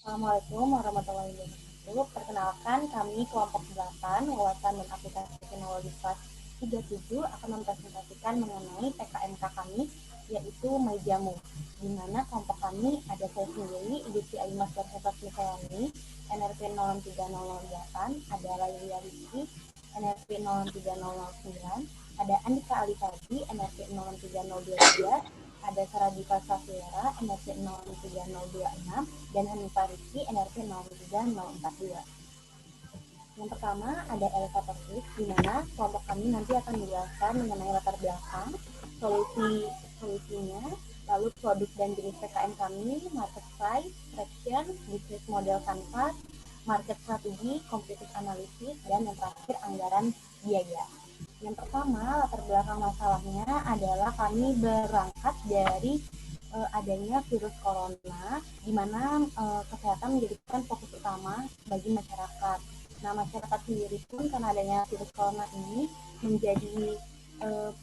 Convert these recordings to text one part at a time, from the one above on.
Assalamualaikum warahmatullahi wabarakatuh. Perkenalkan, kami kelompok 8 Wawasan dan Aplikasi Teknologi kelas 37 akan mempresentasikan mengenai PKMK kami, yaitu Maijamu, di mana kelompok kami ada saya sendiri, Iditi Aimas Bersetas Mikaeli, NRP 03008, ada Laylia Rizky, NRP 03009, ada Andika Alifadi, NRP 03023, ada Saradika Safira, NRP 03026, dan Hanifah Rizky, NRP 03042. Yang pertama ada elevator di mana kelompok kami nanti akan menjelaskan mengenai latar belakang, solusinya, lalu produk dan jenis PKM kami, market size, traction, business model kanvas, market strategi, competitive analysis, dan yang terakhir anggaran biaya. Yang pertama, latar belakang masalahnya adalah kami berangkat dari adanya virus corona, di mana kesehatan menjadikan fokus utama bagi masyarakat. Nah, masyarakat sendiri pun karena adanya virus corona ini menjadi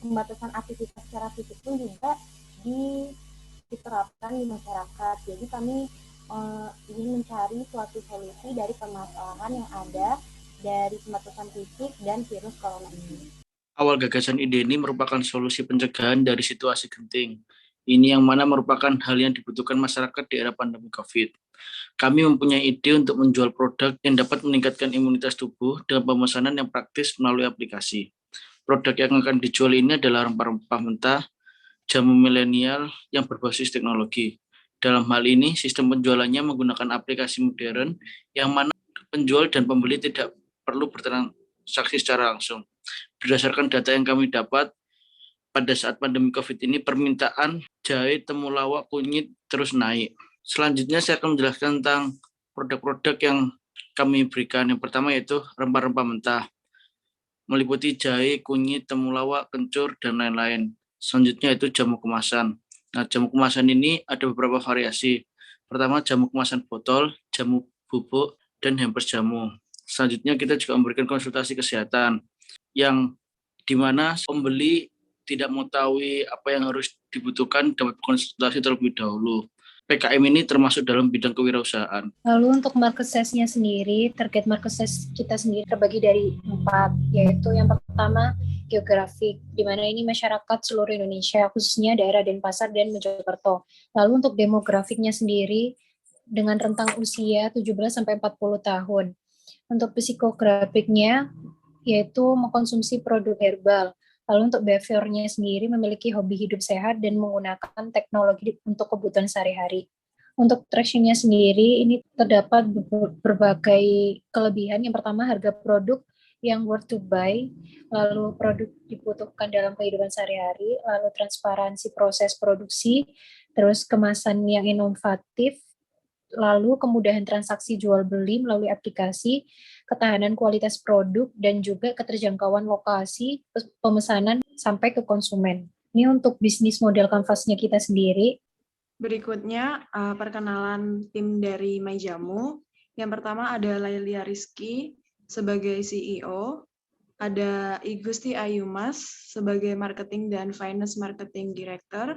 pembatasan aktivitas secara fisik pun juga diterapkan di masyarakat. Jadi kami ingin mencari suatu solusi dari permasalahan yang ada dari pembatasan fisik dan virus corona ini. Awal gagasan ide ini merupakan solusi pencegahan dari situasi genting. Ini yang mana merupakan hal yang dibutuhkan masyarakat di era pandemi COVID. Kami mempunyai ide untuk menjual produk yang dapat meningkatkan imunitas tubuh dengan pemesanan yang praktis melalui aplikasi. Produk yang akan dijual ini adalah rempah-rempah mentah, jamu milenial yang berbasis teknologi. Dalam hal ini, sistem penjualannya menggunakan aplikasi modern yang mana penjual dan pembeli tidak perlu bertransaksi secara langsung. Berdasarkan data yang kami dapat, pada saat pandemi COVID ini permintaan jahe, temulawak, kunyit terus naik. Selanjutnya saya akan menjelaskan tentang produk-produk yang kami berikan. Yang pertama yaitu rempah-rempah mentah, meliputi jahe, kunyit, temulawak, kencur, dan lain-lain. Selanjutnya itu jamu kemasan. Nah, jamu kemasan ini ada beberapa variasi. Pertama, jamu kemasan botol, jamu bubuk, dan hampers jamu. Selanjutnya kita juga memberikan konsultasi kesehatan yang di mana pembeli tidak mengetahui apa yang harus dibutuhkan dapat konsultasi terlebih dahulu. PKM ini termasuk dalam bidang kewirausahaan. Lalu untuk market size-nya sendiri, target market size kita sendiri terbagi dari 4, yaitu yang pertama geografik, di mana ini masyarakat seluruh Indonesia, khususnya daerah Denpasar dan Mojokerto. Lalu untuk demografiknya sendiri, dengan rentang usia 17-40 tahun. Untuk psikografiknya, yaitu mengkonsumsi produk herbal. Lalu untuk behaviornya sendiri memiliki hobi hidup sehat dan menggunakan teknologi untuk kebutuhan sehari-hari. Untuk tractionnya sendiri, ini terdapat berbagai kelebihan. Yang pertama, harga produk yang worth to buy, lalu produk dibutuhkan dalam kehidupan sehari-hari, lalu transparansi proses produksi, terus kemasan yang inovatif, lalu kemudahan transaksi jual beli melalui aplikasi, ketahanan kualitas produk, dan juga keterjangkauan lokasi pemesanan sampai ke konsumen. Ini untuk bisnis model kanvasnya kita sendiri. Berikutnya, perkenalan tim dari Maijamu. Yang pertama ada Laylia Rizky sebagai CEO, ada Igusti Ayumas sebagai Marketing dan Finance Marketing Director.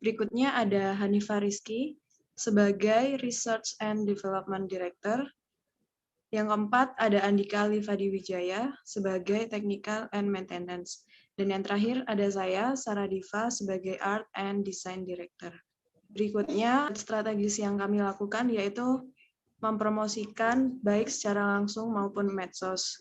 Berikutnya ada Hanifah Rizky sebagai Research and Development Director. Yang keempat ada Andika Alifadi Wijaya sebagai Technical and Maintenance. Dan yang terakhir ada saya, Sarah Diva, sebagai Art and Design Director. Berikutnya, strategis yang kami lakukan yaitu mempromosikan baik secara langsung maupun medsos.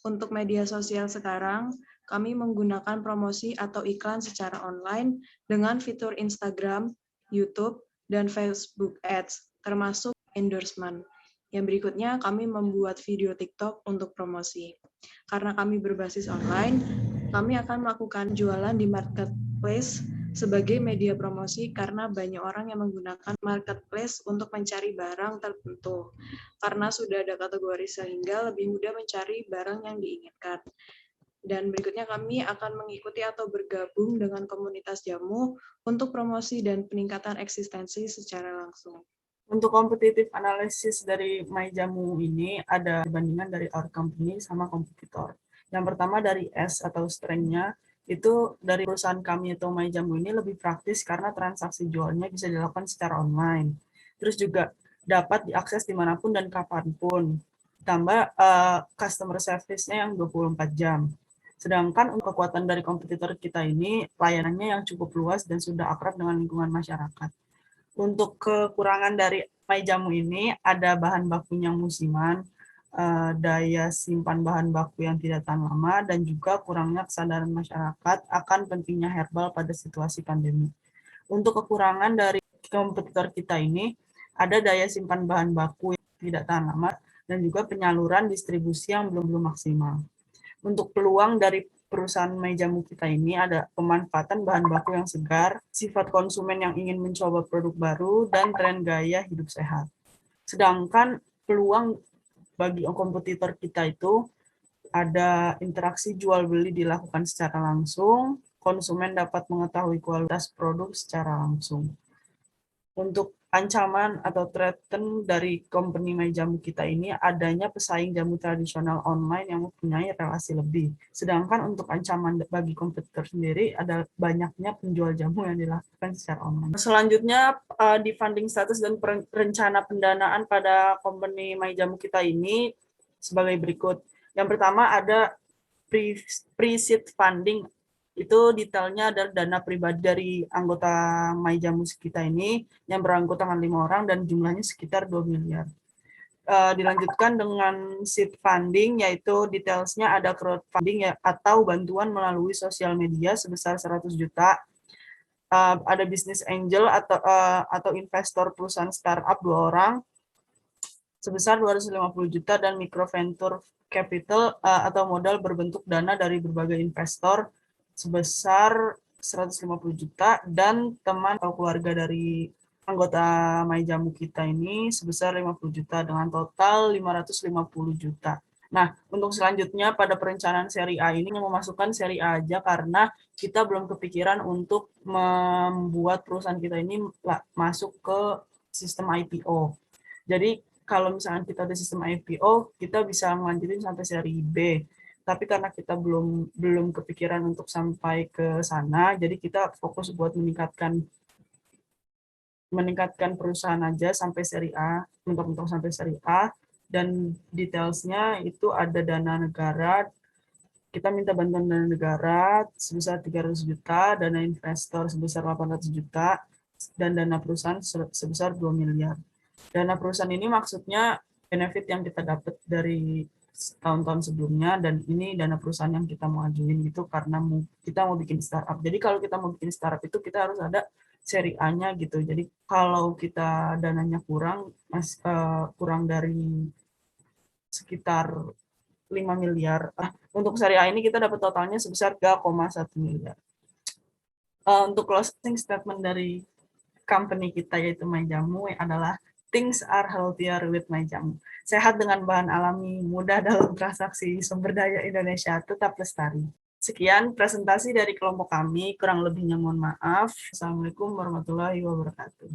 Untuk media sosial sekarang, kami menggunakan promosi atau iklan secara online dengan fitur Instagram, YouTube, dan Facebook Ads, termasuk endorsement. Yang berikutnya, kami membuat video TikTok untuk promosi. Karena kami berbasis online, kami akan melakukan jualan di marketplace sebagai media promosi karena banyak orang yang menggunakan marketplace untuk mencari barang tertentu. Karena sudah ada kategori sehingga lebih mudah mencari barang yang diinginkan. Dan berikutnya kami akan mengikuti atau bergabung dengan komunitas jamu untuk promosi dan peningkatan eksistensi secara langsung. Untuk kompetitif analisis dari Maijamu ini ada perbandingan dari our company sama kompetitor. Yang pertama dari S atau strength-nya, itu dari perusahaan kami atau Maijamu ini lebih praktis karena transaksi jualnya bisa dilakukan secara online. Terus juga dapat diakses dimanapun dan kapanpun. Tambah customer service-nya yang 24 jam. Sedangkan untuk kekuatan dari kompetitor kita ini, layanannya yang cukup luas dan sudah akrab dengan lingkungan masyarakat. Untuk kekurangan dari MyJamu ini, ada bahan bakunya musiman, daya simpan bahan baku yang tidak tahan lama, dan juga kurangnya kesadaran masyarakat akan pentingnya herbal pada situasi pandemi. Untuk kekurangan dari kompetitor kita ini, ada daya simpan bahan baku yang tidak tahan lama, dan juga penyaluran distribusi yang belum maksimal. Untuk peluang dari perusahaan MyJamu kita ini ada pemanfaatan bahan baku yang segar, sifat konsumen yang ingin mencoba produk baru, dan tren gaya hidup sehat. Sedangkan peluang bagi kompetitor kita itu ada interaksi jual beli dilakukan secara langsung, konsumen dapat mengetahui kualitas produk secara langsung. Untuk ancaman atau threaten dari company MyJamu kita ini adanya pesaing jamu tradisional online yang mempunyai relasi lebih. Sedangkan untuk ancaman bagi kompetitor sendiri ada banyaknya penjual jamu yang dilakukan secara online. Selanjutnya di funding status dan rencana pendanaan pada company MyJamu kita ini sebagai berikut. Yang pertama ada pre-seed funding. Itu detailnya adalah dana pribadi dari anggota MyJamu kita ini yang beranggotakan 5 orang dan jumlahnya sekitar 2 miliar. Dilanjutkan dengan seed funding, yaitu detailsnya ada crowdfunding atau bantuan melalui sosial media sebesar 100 juta. Ada business angel atau investor perusahaan startup 2 orang sebesar 250 juta dan microventure capital atau modal berbentuk dana dari berbagai investor sebesar 150 juta dan teman atau keluarga dari anggota MyJamu kita ini sebesar 50 juta dengan total 550 juta. Nah, untuk selanjutnya pada perencanaan seri A ini yang memasukkan seri A aja karena kita belum kepikiran untuk membuat perusahaan kita ini masuk ke sistem IPO. Jadi kalau misalkan kita ada sistem IPO, kita bisa melanjutin sampai seri B. Tapi karena kita belum kepikiran untuk sampai ke sana, jadi kita fokus buat meningkatkan perusahaan aja sampai seri A, mentok-mentok sampai seri A, dan detailsnya itu ada dana negara, kita minta bantuan dana negara sebesar 300 juta, dana investor sebesar 800 juta, dan dana perusahaan sebesar 2 miliar. Dana perusahaan ini maksudnya benefit yang kita dapat dari tahun-tahun sebelumnya, dan ini dana perusahaan yang kita mau ajuin gitu karena kita mau bikin startup. Jadi kalau kita mau bikin startup itu kita harus ada seri A-nya gitu. Jadi kalau kita dananya kurang dari sekitar 5 miliar. Untuk seri A ini kita dapat totalnya sebesar 3,1 miliar. Untuk closing statement dari company kita yaitu MyJamu adalah things are healthier with MyJamu. Sehat dengan bahan alami, mudah dalam transaksi, sumber daya Indonesia tetap lestari. Sekian presentasi dari kelompok kami, kurang lebihnya mohon maaf. Assalamualaikum warahmatullahi wabarakatuh.